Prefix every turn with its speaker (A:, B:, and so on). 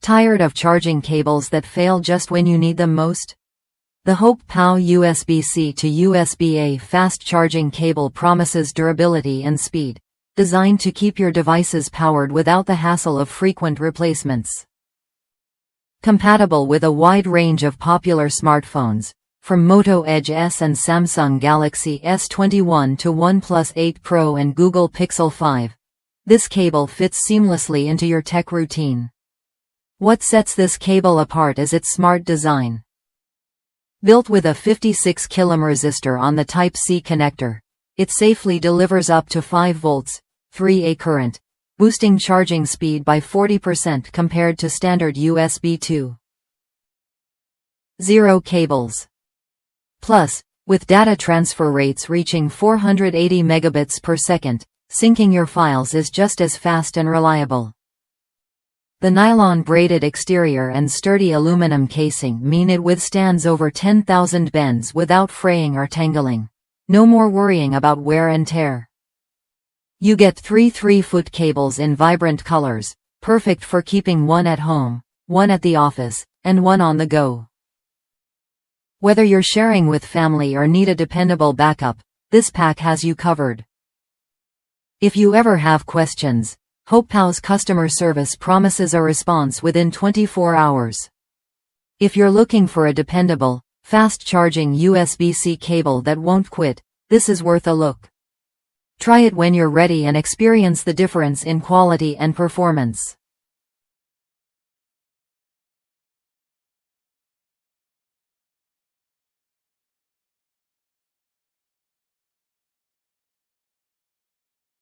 A: Tired of charging cables that fail just when you need them most? The HopePow USB C to USB-A fast charging cable promises durability and speed, designed to keep your devices powered without the hassle of frequent replacements. Compatible with a wide range of popular smartphones, from Moto Edge S and Samsung Galaxy S21 to OnePlus 8 Pro and Google Pixel 5, this cable fits seamlessly into your tech routine. What sets this cable apart is its smart design. Built with a 56 kΩ resistor on the Type-C connector, it safely delivers up to 5 volts, 3A current, boosting charging speed by 40% compared to standard USB 2.0 cables. Plus, with data transfer rates reaching 480 megabits per second, syncing your files is just as fast and reliable. The nylon braided exterior and sturdy aluminum casing mean it withstands over 10,000 bends without fraying or tangling. No more worrying about wear and tear. You get 3 3-foot cables in vibrant colors, perfect for keeping one at home, one at the office, and one on the go. Whether you're sharing with family or need a dependable backup, this pack has you covered. If you ever have questions, HopePow's customer service promises a response within 24 hours. If you're looking for a dependable, fast-charging USB-C cable that won't quit, this is worth a look. Try it when you're ready and experience the difference in quality and performance.